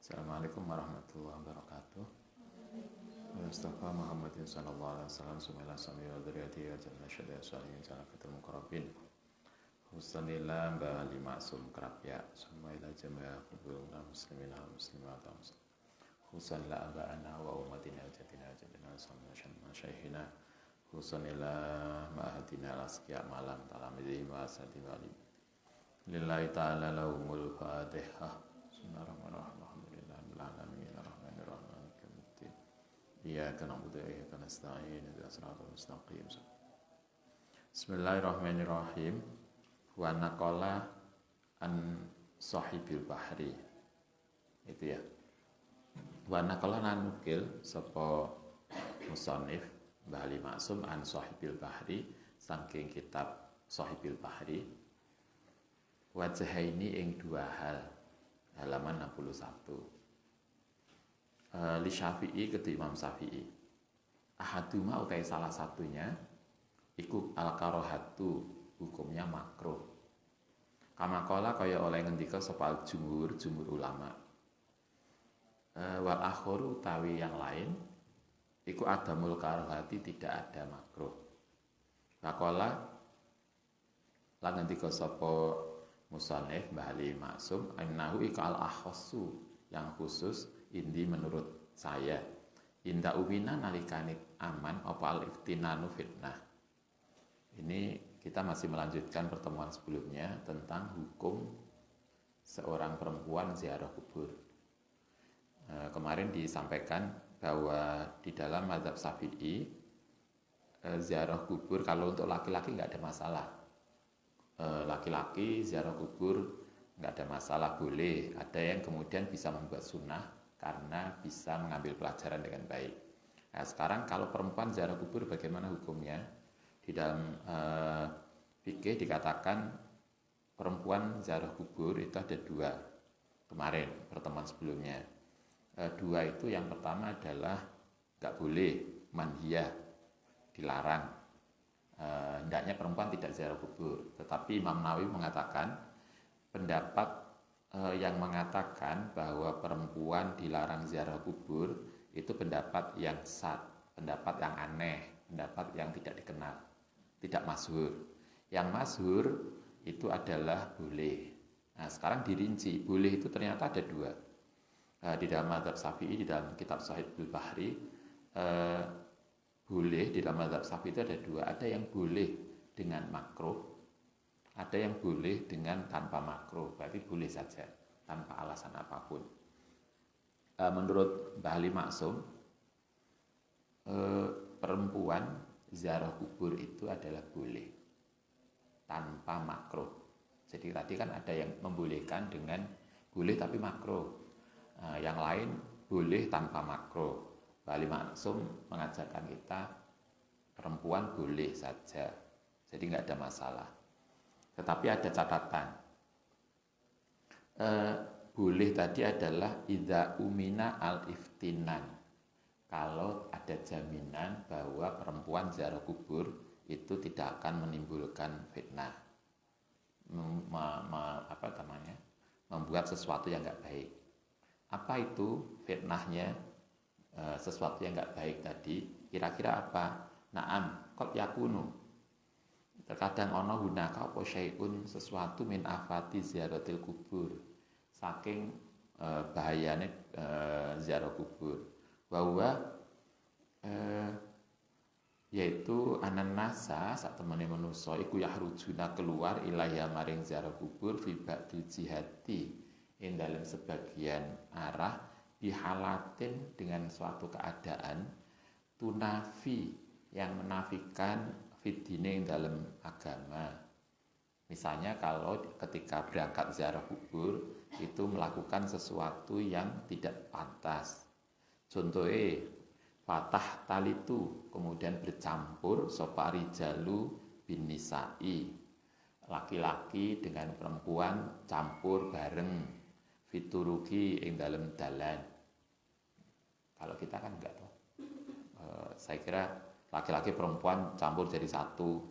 Assalamualaikum warahmatullahi wabarakatuh. Mustafa Muhammadin sallallahu alaihi wasallam sumila sami wa dzurriyyati wa jalla syada salihin salakatul muqarrabin. Husnillah bali maksum kerapya sumila jama'a kubul muslimin wal muslimat. Husnillah aba'ana wa ummatina wa jatina wa jadina wa syaihina. Husnillah ma'hadina al-asqiya malam talamidhi wa asadi wali. Lillahi ta'ala lahumul fatihah. Bismillahirrahmanirrahim. Iyyaka na'budu wa iyyaka nasta'in ihdinas siratal mustaqim. Bismillahirrahmanirrahim. Wa naqala an sahibil bahri. Itu ya. Wa naqala nanukil sapa musannif Bali Maksum an sahibil bahri saking kitab Sahibil Bahri. Wajahaini ing dua hal. Halaman 61. Li Syafi'i kedua Imam Syafi'i. Ahaduma utai salah satunya iku al-karohatu, hukumnya makruh. Kamakola kaya oleh ngendika sapa jumhur ulama. Wal akharu utawi yang lain iku adamul karohati, tidak ada makruh. Kakola lan ngendika sapa musannif Bali Maksum innahu iku al-akhassu, yang khusus indi menurut saya inda umina nalikane aman apa al-iftinanu fitnah. Ini kita masih melanjutkan pertemuan sebelumnya tentang hukum seorang perempuan ziarah kubur. Kemarin disampaikan bahwa di dalam mazhab Syafi'i ziarah kubur kalau untuk laki-laki nggak ada masalah. Laki-laki ziarah kubur nggak ada masalah, boleh. Ada yang kemudian bisa membuat sunnah karena bisa mengambil pelajaran dengan baik. Nah, sekarang kalau perempuan ziarah kubur bagaimana hukumnya? Di dalam fikih dikatakan perempuan ziarah kubur itu ada dua. Kemarin pertemuan sebelumnya dua itu, yang pertama adalah nggak boleh, manhiyah, dilarang. Hendaknya perempuan tidak ziarah kubur. Tetapi Imam Nawawi mengatakan pendapat yang mengatakan bahwa perempuan dilarang ziarah kubur itu pendapat yang sad, pendapat yang aneh, pendapat yang tidak dikenal, tidak masyhur. Yang masyhur itu adalah boleh. Nah, sekarang dirinci, boleh itu ternyata ada dua. Di dalam mazhab Syafi'i, di dalam kitab Sahibil Bahri, boleh di dalam mazhab Syafi'i itu ada dua. Ada yang boleh dengan makruh, ada yang boleh dengan tanpa makruh, berarti boleh saja tanpa alasan apapun. Menurut Bali Maksum, perempuan ziarah kubur itu adalah boleh tanpa makruh. Jadi tadi kan ada yang membolehkan dengan boleh tapi makruh, yang lain boleh tanpa makruh. Bali Maksum mengajarkan kita perempuan boleh saja, jadi nggak ada masalah. Tetapi ada catatan. Boleh tadi adalah idza umina al-iftinan. Kalau ada jaminan bahwa perempuan ziarah kubur itu tidak akan menimbulkan fitnah. Membuat sesuatu yang enggak baik. Apa itu fitnahnya? Sesuatu yang enggak baik tadi, kira-kira apa? Naam, qad yakunu. Terkadang ana hunaka apa syai'un, sesuatu min afati ziaratil kubur, saking bahayane ziarah kubur. Bahwa yaitu anan nasa sak temene manusa iku yahrujuna keluar ilaiha maring ziarah kubur fi ba'dil jihati, ing dalam sebagian arah bihalatin, dengan suatu keadaan tunafi, yang menafikan fitine dalam agama. Misalnya kalau ketika berangkat ziarah kubur itu melakukan sesuatu yang tidak pantas. Contohnya fatah talitu, kemudian bercampur sapa rijalu bin nisa'i, laki-laki dengan perempuan campur bareng, fituruki ing dalam dalan. Kalau kita kan enggak toh. Saya kira laki-laki perempuan campur jadi satu,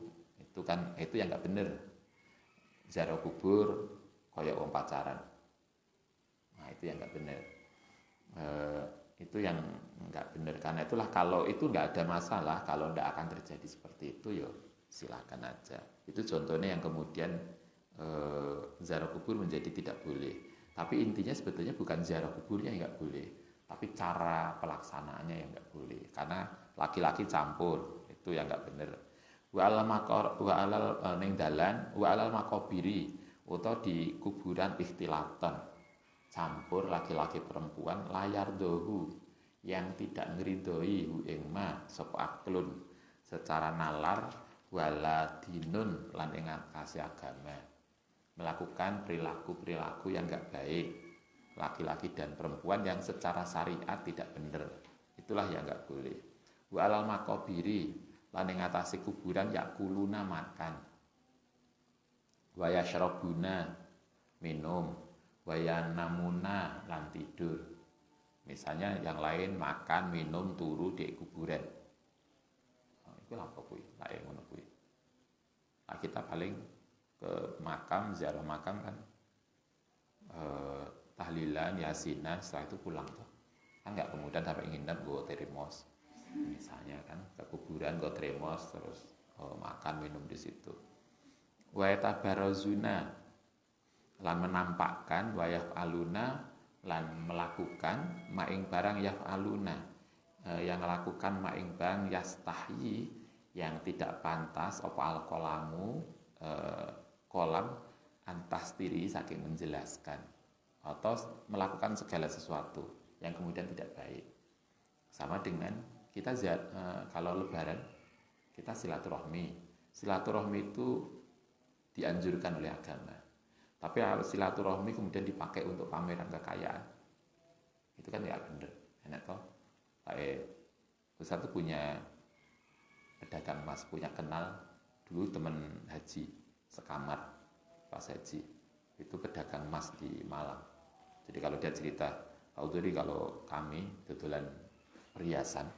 itu yang nggak bener. Ziarah kubur kayak wong pacaran, nah itu yang nggak bener. Itu yang nggak benar. Karena itulah kalau itu nggak ada masalah, kalau nggak akan terjadi seperti itu, ya silakan aja. Itu contohnya yang kemudian ziarah kubur menjadi tidak boleh. Tapi intinya sebetulnya bukan ziarah kuburnya yang nggak boleh, tapi cara pelaksanaannya yang nggak boleh. Karena laki-laki campur, itu yang nggak benar. Wa alal ning dalan wa alal makobiri atau di kuburan ikhtilatan campur laki-laki perempuan layar dohu yang tidak ngeridoi hu ing ma sapa aklun secara nalar wala dinun lan ing kasih agama, melakukan perilaku-perilaku yang enggak baik laki-laki dan perempuan yang secara syariat tidak benar, itulah yang enggak boleh. Wa alal makobiri lan ing atase kuburan yakuluna makan, wa yashrabuna minum, wa yanamuna lan tidur. Misalnya yang lain makan, minum, turu di kuburan. Itu apa kuwi? Lae ngono kuwi. Nah, kita paling ke makam, ziarah makam kan tahlilan, yasinan, setelah itu pulang tuh. Kan enggak kemudian sampai nginep go termos. Misalnya kan ke kuburan go termos terus makan minum di situ. Wa tabarazuna lan menampakkan wayaf aluna lan melakukan maing barang yaf aluna yang melakukan maing barang yastahyi yang tidak pantas apa alkolamu kolam antastiri saking menjelaskan atau melakukan segala sesuatu yang kemudian tidak baik. Sama dengan kita kalau lebaran kita silaturahmi itu dianjurkan oleh agama. Tapi silaturahmi kemudian dipakai untuk pameran kekayaan, itu kan nggak bener. Enak toh? Ustaz tuh punya pedagang emas, punya kenal dulu teman haji sekamar pas haji, itu pedagang emas di Malang. Jadi kalau dia cerita, Pak Udhuri kalau kami dodolan perhiasan,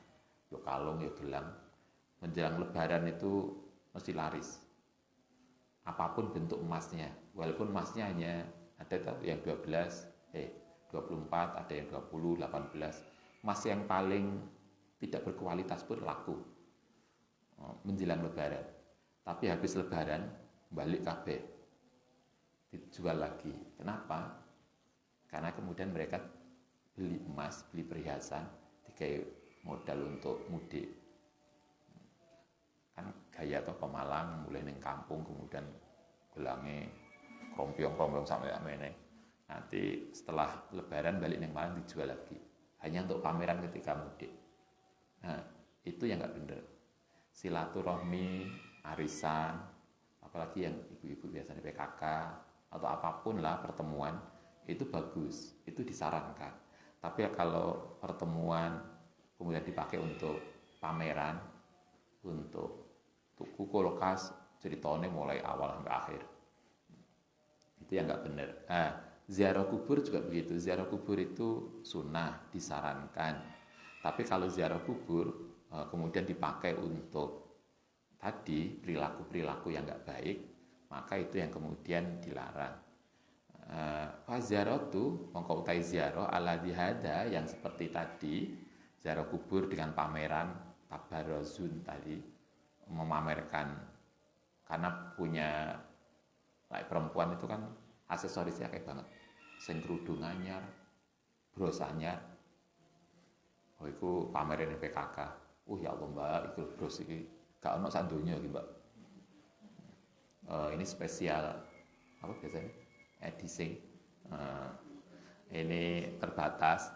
yo kalung, yo gelang, menjelang lebaran itu mesti laris. Apapun bentuk emasnya, walaupun emasnya hanya ada yang 24, ada yang 20, 18. Emas yang paling tidak berkualitas pun laku menjelang lebaran. Tapi habis lebaran balik kabeh dijual lagi. Kenapa? Karena kemudian mereka beli emas, beli perhiasan dikai modal untuk mudik. Kan gaya atau pemalang mulai neng kampung kemudian gelangnya krompiong sampai amene. Nanti setelah lebaran balik neng Malang dijual lagi hanya untuk pameran ketika mudik. Nah, itu yang nggak bener. Silaturahmi, arisan, apalagi yang ibu-ibu biasanya PKK atau apapun lah pertemuan itu bagus, itu disarankan. Tapi kalau pertemuan kemudian dipakai untuk pameran, untuk tuku kolokas ceritanya mulai awal sampai akhir, itu yang nggak benar. Nah, ziarah kubur juga begitu. Ziarah kubur itu sunnah, disarankan. Tapi kalau ziarah kubur kemudian dipakai untuk tadi perilaku-perilaku yang nggak baik, maka itu yang kemudian dilarang. Fazaratu mongko utai ziarah ala dihada yang seperti tadi, ziarah kubur dengan pameran tabarruzun tadi, memamerkan, karena punya perempuan itu kan aksesorisnya kayak banget, sing kerudung anyar, bros anyar. Oh iku pameran PKK. Ya Allah Mbak, iku bros iki gak ono sak donya iki Mbak. Ini spesial apa biasanya? Edisi. Ini terbatas,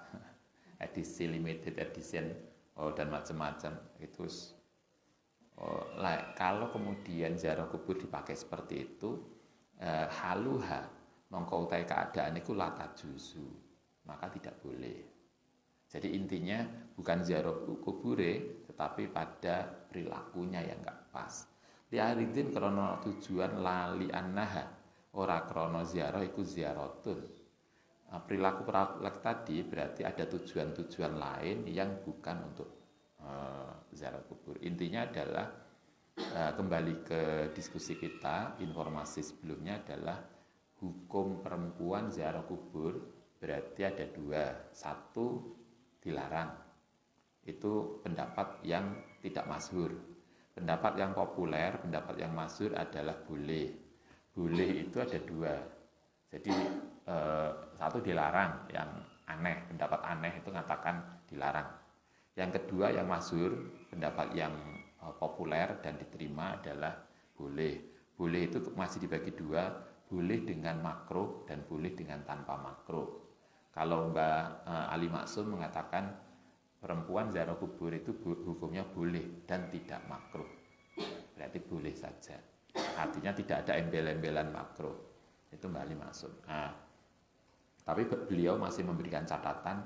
edisi limited edition, dan macam-macam. Itu kalau kemudian ziarah kubur dipakai seperti itu, haluha mongko utai keadaan itu lata juzu, maka tidak boleh. Jadi intinya bukan ziarah kubure, tetapi pada perilakunya yang enggak pas. Li'aridin krono tujuan lali annaha, ora krono ziarah iku ziaratun. Perilaku tadi berarti ada tujuan-tujuan lain yang bukan untuk ziarah kubur. Intinya adalah kembali ke diskusi kita, informasi sebelumnya adalah hukum perempuan ziarah kubur berarti ada dua. Satu, dilarang. Itu pendapat yang tidak masyhur. Pendapat yang populer, pendapat yang masyhur adalah boleh. Boleh itu ada dua. Jadi satu dilarang, yang aneh, pendapat aneh itu mengatakan dilarang. Yang kedua yang masyhur, pendapat yang populer dan diterima adalah boleh. Boleh itu masih dibagi dua, boleh dengan makruh dan boleh dengan tanpa makruh. Kalau Mbak Ali Maksum mengatakan perempuan ziarah kubur itu hukumnya boleh dan tidak makruh, berarti boleh saja. Artinya tidak ada embel-embelan makruh. Itu Mbak Ali Maksum. Nah, tapi beliau masih memberikan catatan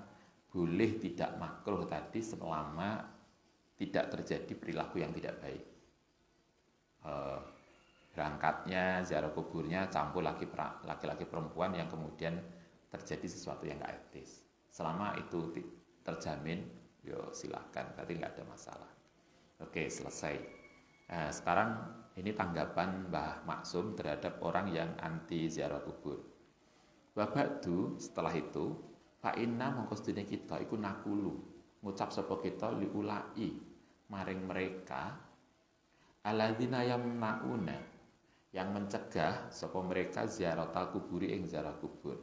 boleh tidak makruh tadi selama tidak terjadi perilaku yang tidak baik. Berangkatnya, ziarah kuburnya campur laki-laki perempuan yang kemudian terjadi sesuatu yang gak etis. Selama itu terjamin, yo silahkan, berarti nggak ada masalah. Oke, selesai. Nah, sekarang ini tanggapan Mbah Maksum terhadap orang yang anti ziarah kubur. Wabadu, setelah itu, fa'inna mongko sedene kita iku nakulu, ngucap sapa kita liulai maring mereka alladzina yamnauna, yang mencegah sapa mereka ziaratal kuburi ing ziarah kubur.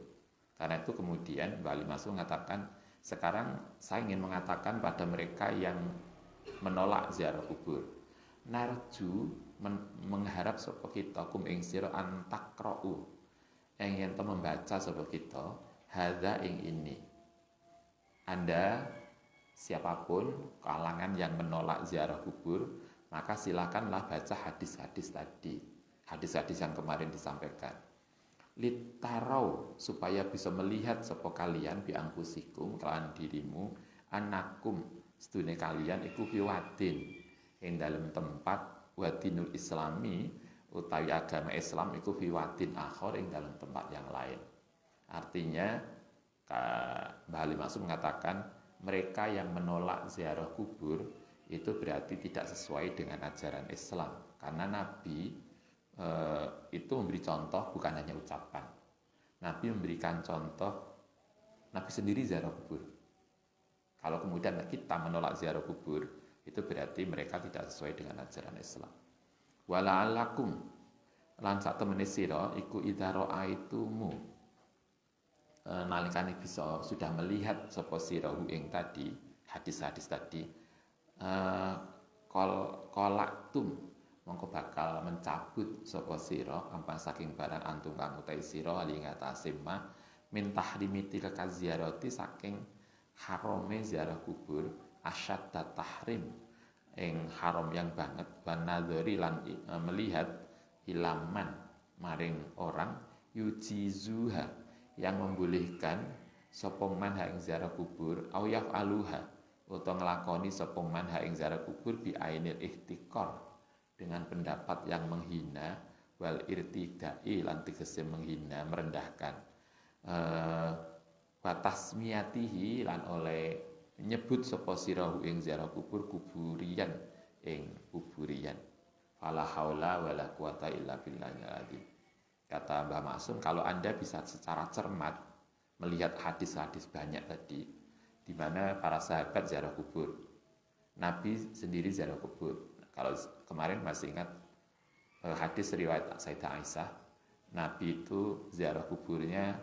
Karena itu kemudian Mbah Ali Maksum mengatakan, sekarang saya ingin mengatakan pada mereka yang menolak ziarah kubur, narju mengharap sapa kita kum ing sira antakrau, ingin membaca sapa kita hadza ing ini. Anda siapapun kalangan yang menolak ziarah kubur, maka silakanlah baca hadis-hadis tadi, hadis-hadis yang kemarin disampaikan. Litarau, supaya bisa melihat sapa kalian biangkusikum kelawan dirimu anakum sedune kalian iku fiwadin ing dalam tempat wadinul islami utawi agama Islam iku fiwadin akhir ing dalam tempat yang lain. Artinya Mbah Ali Maksum mengatakan mereka yang menolak ziarah kubur itu berarti tidak sesuai dengan ajaran Islam, karena Nabi itu memberi contoh bukan hanya ucapan. Nabi memberikan contoh, Nabi sendiri ziarah kubur. Kalau kemudian kita menolak ziarah kubur, itu berarti mereka tidak sesuai dengan ajaran Islam. Wala'alakum lan sak temene sira iku idza ra'aitumu, nalikane bisa sudah melihat sapa sira ing tadi, hadis-hadis tadi, kolaktum mongko bakal mencabut sapa sira ampang saking barang antum kang utahe sira ali ngatasé mah min tahrimiti kekaziarati saking harame ziarah kubur asyadda tahrim ing haram yang banget wanadzari lan melihat ilaman maring orang yujizuha yang membolehkan sapa man ha ing ziarah kubur au yafaluha utawa nglakoni sapa man ha ing ziarah kubur bi ainil ihtikar dengan pendapat yang menghina wal irtidai lan tegese menghina merendahkan batasmiyatihi lan oleh nyebut sapa sira ing ziarah kubur kuburian ing kuburian fala haula wala quwata illa billahil azim. Kata Mbah Maksum, kalau Anda bisa secara cermat melihat hadis-hadis banyak tadi di mana para sahabat ziarah kubur, Nabi sendiri ziarah kubur. Kalau kemarin masih ingat hadis riwayat Sayyidah Aisyah, Nabi itu ziarah kuburnya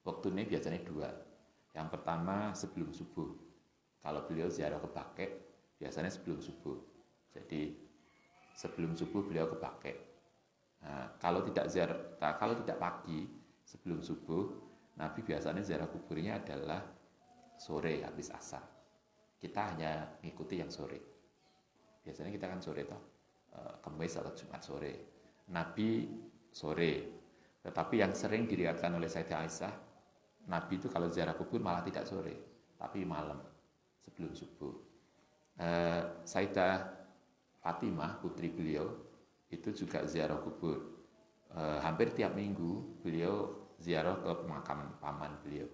waktunya biasanya dua. Yang pertama sebelum subuh. Kalau beliau ziarah ke Baqi biasanya sebelum subuh. Jadi sebelum subuh beliau ke Baqi. Nah, kalau tidak pagi sebelum subuh, Nabi biasanya ziarah kuburnya adalah sore habis asar. Kita hanya mengikuti yang sore. Biasanya kita kan sore toh, Kamis atau Jumat sore. Nabi sore. Tetapi yang sering diriwayatkan oleh Sayyidah Aisyah, Nabi itu kalau ziarah kubur malah tidak sore, tapi malam sebelum subuh. Sayyidah Fatimah putri beliau itu juga ziarah kubur. Hampir tiap minggu beliau ziarah ke makam paman beliau,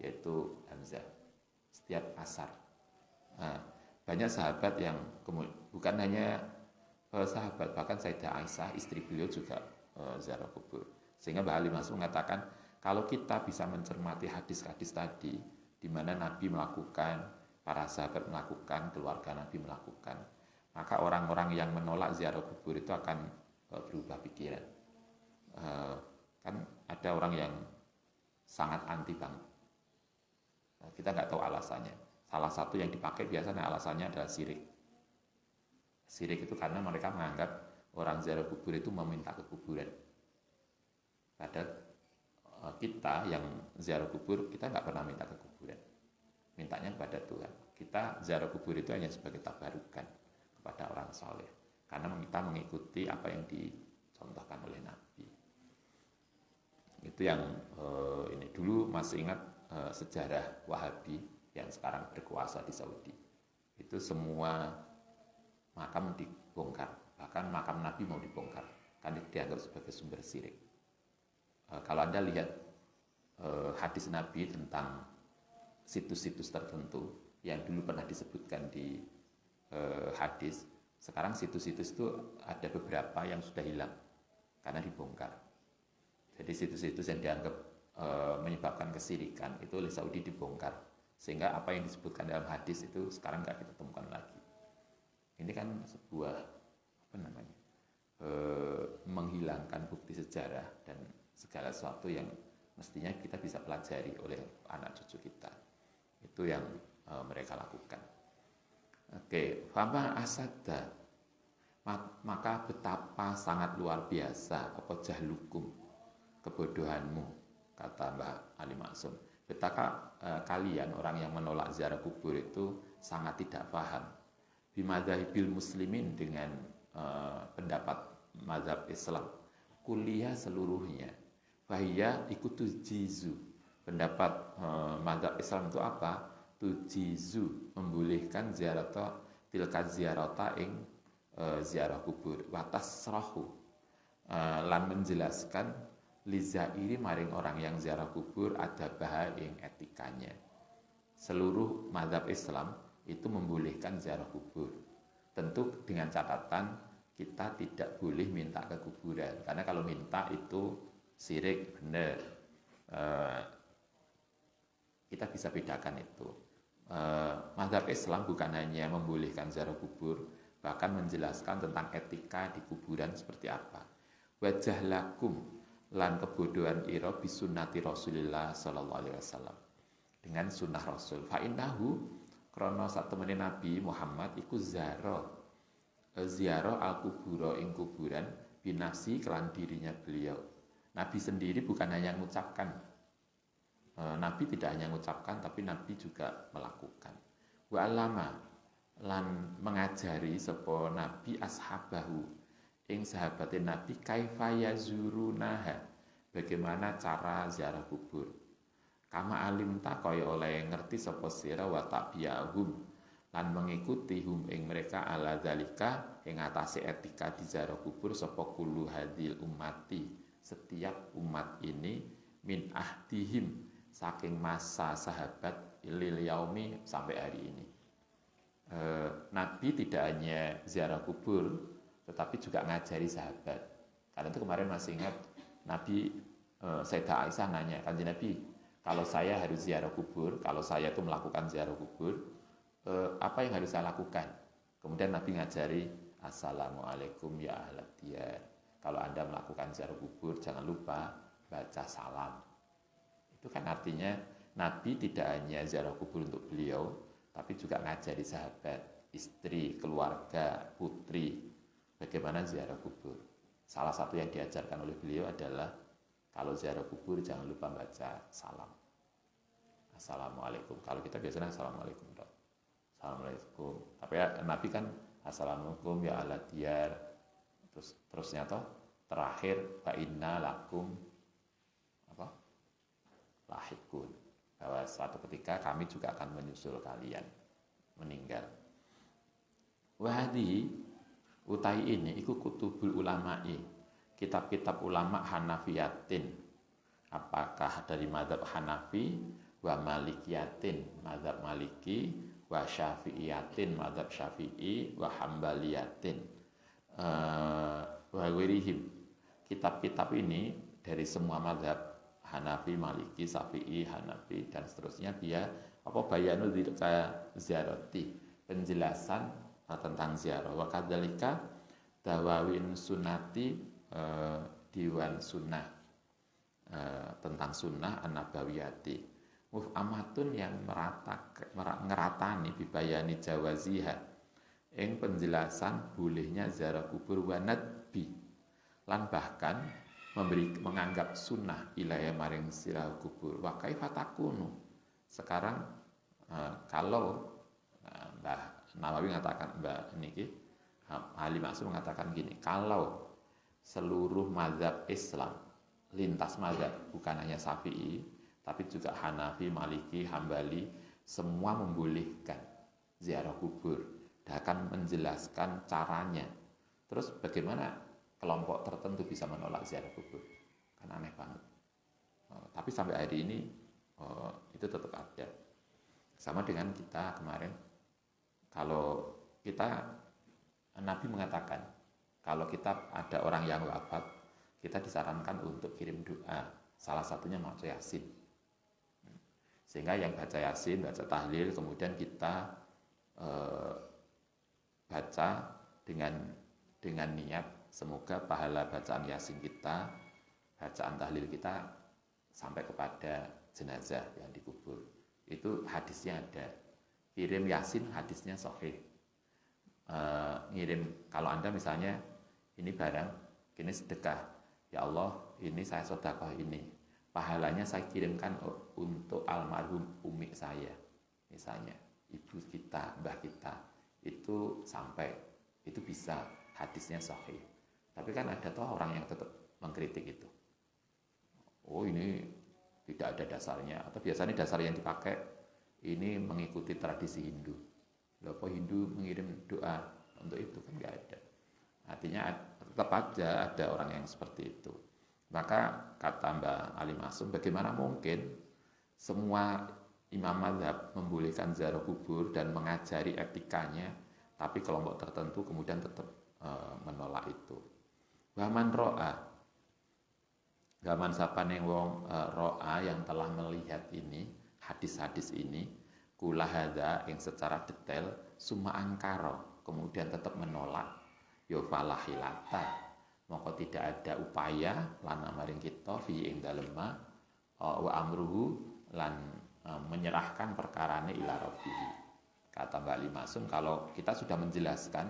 yaitu Hamzah, setiap asar. Banyak sahabat yang bukan hanya sahabat, bahkan Sayyidah Aisyah istri beliau juga ziarah kubur. Sehingga Mbah Ali Maksum mengatakan Kalau kita bisa mencermati hadis-hadis tadi, di mana Nabi melakukan, para sahabat melakukan, keluarga Nabi melakukan, maka orang-orang yang menolak ziarah kubur itu akan berubah pikiran. Kan ada orang yang sangat anti banget. Kita nggak tahu alasannya. Salah satu yang dipakai biasanya alasannya adalah syirik. Syirik itu karena mereka menganggap orang ziarah kubur itu meminta ke kuburan. Padahal kita yang ziarah kubur, kita nggak pernah minta ke kuburan. Mintanya kepada Tuhan. Kita ziarah kubur itu hanya sebagai tabarukan kepada orang soleh. Karena kita mengikuti apa yang dicontohkan oleh Nabi. Itu yang ini dulu masih ingat sejarah Wahabi yang sekarang berkuasa di Saudi. Itu semua makam dibongkar, bahkan makam Nabi mau dibongkar karena dianggap sebagai sumber syirik. Kalau Anda lihat hadis Nabi tentang situs-situs tertentu yang dulu pernah disebutkan di hadis, sekarang situs-situs itu ada beberapa yang sudah hilang karena dibongkar. Jadi situs-situs yang dianggap menyebabkan kesyirikan itu oleh Saudi dibongkar, sehingga apa yang disebutkan dalam hadis itu sekarang nggak kita temukan lagi. Ini kan sebuah menghilangkan bukti sejarah dan segala sesuatu yang mestinya kita bisa pelajari oleh anak cucu kita. Itu yang mereka lakukan. Oke, fama asadda, maka betapa sangat luar biasa apa jahlukum, kebodohanmu, kata Mbah Ali Maksum. Betapa kalian orang yang menolak ziarah kubur itu sangat tidak paham bimadzhabil muslimin, dengan pendapat mazhab Islam kuliah seluruhnya. Fahiyya ikutu jizu, pendapat mazhab Islam itu apa? Tujizu, membolehkan ziarata tilka ziarata ing ziarah kubur, watas serahu, lan menjelaskan lizairi maring orang yang ziarah kubur ada bahaya ing etikanya. Seluruh mazhab Islam itu membolehkan ziarah kubur, tentu dengan catatan kita tidak boleh minta ke kuburan, karena kalau minta itu syirik, benar. Kita bisa bedakan itu. Mazhab Islam bukan hanya membolehkan ziarah kubur, bahkan menjelaskan tentang etika di kuburan seperti apa. Wajah lakum, lan kebodohan ira bisunnati Rasulillah sallallahu alaihi wasallam, dengan sunnah Rasul. Fa innahu, krana satemene Nabi Muhammad iku ziarah al kubura ing kuburan binafsi kelan dirinya beliau. Nabi sendiri bukan hanya mengucapkan, Nabi tidak hanya mengucapkan, tapi Nabi juga melakukan. Wa alama, lan mengajari sapa Nabi ashabahu ing sahabatin Nabi kaifa yazurunaha, bagaimana cara ziarah kubur. Kama alim ta, kaya oleh ngerti sapa sira, wa tabiahum, lan mengikuti hum ing mereka ala zalika ing atase etika di ziarah kubur sapa kullu hadil ummati, setiap umat ini, min ahdihim, saking masa sahabat lil yaumi, sampai hari ini. Nabi tidak hanya ziarah kubur, tetapi juga ngajari sahabat. Karena itu kemarin masih ingat Nabi, Sayyidah Aisyah nanya, kanjeng Nabi, kalau saya harus ziarah kubur, kalau saya itu melakukan ziarah kubur, apa yang harus saya lakukan? Kemudian Nabi ngajari, assalamualaikum ya ahlad diyar. Kalau Anda melakukan ziarah kubur, jangan lupa baca salam. Itu kan artinya Nabi tidak hanya ziarah kubur untuk beliau, tapi juga ngajari sahabat, istri, keluarga, putri, bagaimana ziarah kubur. Salah satu yang diajarkan oleh beliau adalah kalau ziarah kubur jangan lupa baca salam. Assalamualaikum. Kalau kita biasanya assalamualaikum. Assalamualaikum. Tapi ya, Nabi kan assalamualaikum ya ala diyar. Terusnya toh terakhir fa inna lakum lahikun, bahwa suatu ketika kami juga akan menyusul kalian meninggal. Wahdi utai ini iku kutubul ulama'i, kitab-kitab ulama Hanafiyatin, apakah dari mazhab Hanafi, wa Malikiyatin, mazhab Maliki, wa Syafi'iyatin, mazhab Syafi'i, wa Hambaliyatin, wa wirihim. Kitab-kitab ini dari semua mazhab Hanafi, Maliki, Syafi'i, Hanafi dan seterusnya dia apa bayanu ziyarati, penjelasan tentang ziarah. Wa kadzalika dawawin sunnati, diwan sunnah, tentang sunnah an-nabawiyati muf'amatun yang ngeratani bibayani jawaziha ing penjelasan bolehnya ziarah kubur wa nadbi lan bahkan menganggap sunnah ilaya maring sirah kubur wa kaifa takunu. Sekarang kalau Mbah Nawawi mengatakan, Mbah niki Ali Maksum mengatakan gini, kalau seluruh mazhab Islam lintas mazhab, bukan hanya Syafi'i tapi juga Hanafi, Maliki, Hambali, semua membolehkan ziarah kubur dan akan menjelaskan caranya. Terus bagaimana kelompok tertentu bisa menolak ziarah kubur? Kan aneh banget. Tapi sampai hari ini itu tetap ada. Sama dengan kita kemarin, kalau kita, Nabi mengatakan kalau kita ada orang yang wafat, kita disarankan untuk kirim doa, salah satunya baca Yasin. Sehingga yang baca Yasin, baca tahlil, kemudian kita baca dengan niat semoga pahala bacaan Yasin kita, bacaan tahlil kita sampai kepada jenazah yang dikubur. Itu hadisnya ada. Kirim Yasin, hadisnya sahih. Ngirim, kalau Anda misalnya ini barang, ini sedekah, ya Allah ini saya sedekah ini, pahalanya saya kirimkan untuk almarhum umi saya, misalnya ibu kita, mbah kita, itu sampai, itu bisa, hadisnya sahih. Tapi kan ada toh orang yang tetap mengkritik itu, oh ini tidak ada dasarnya, atau biasanya dasar yang dipakai ini mengikuti tradisi Hindu. Loh, kok Hindu mengirim doa untuk itu? Kan nggak ada. Artinya tetap aja ada orang yang seperti itu. Maka kata Mbak Ali Masum, bagaimana mungkin semua imam mazhab membolehkan ziarah kubur dan mengajari etikanya, tapi kelompok tertentu kemudian tetap menolak itu. Waman ro'a, gaman sapane wong ro'a yang telah melihat ini, hadis-hadis ini, kula hadza yang secara detail summa angkaro, kemudian tetap menolak, yo falahilata, maka tidak ada upaya lana maring kita fi ing dalem wa amruhu lan menyerahkan perkarane ila rabbih. Kata Mbak Limasum, kalau kita sudah menjelaskan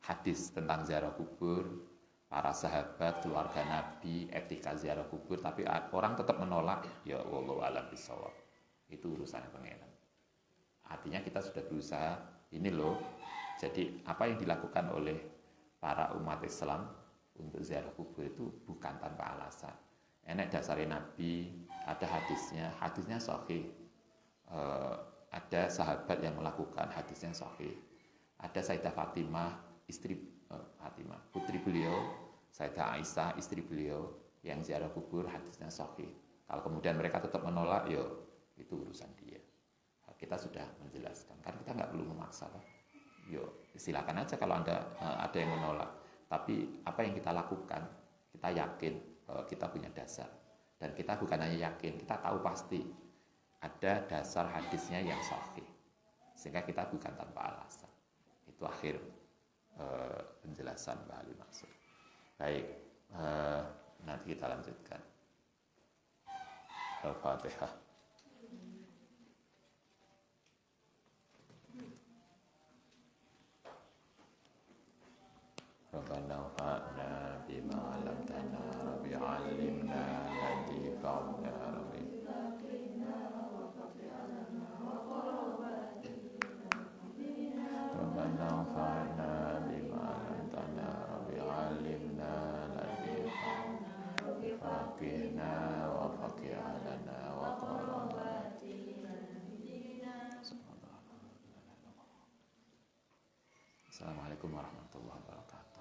hadis tentang ziarah kubur, para sahabat, keluarga Nabi, etika ziarah kubur, tapi orang tetap menolak, ya wallahu a'lam bishawab. Itu urusannya pengenan. Artinya kita sudah berusaha, ini loh. Jadi apa yang dilakukan oleh para umat Islam untuk ziarah kubur itu bukan tanpa alasan. Enak dasarnya Nabi, ada hadisnya sahih. Ada sahabat yang melakukan, hadisnya sahih. Ada Sayyidah Fatimah, istri Fatimah, putri beliau, Sayyidah Aisyah, istri beliau yang ziarah kubur, hadisnya sahih. Kalau kemudian mereka tetap menolak, yo itu urusan dia. Kita sudah menjelaskan, karena kita nggak perlu memaksa. Yo silakan aja kalau ada yang menolak. Tapi apa yang kita lakukan, kita yakin bahwa kita punya dasar. Dan kita bukan hanya yakin, kita tahu pasti ada dasar hadisnya yang sahih. Sehingga kita bukan tanpa alasan. Itu akhir penjelasan Mbak Ali Maksud. Baik, nanti kita lanjutkan. Al-Fatihah. Rabbana fa'na bima 'allamtana rabbi 'allimna alladhi fa'na rabbi Rabbana fa'na bima 'allamtana rabbi 'allimna alladhi fa'na wa faqih 'alana wa qarrana. Assalamualaikum warahmatullahi wabarakatuh.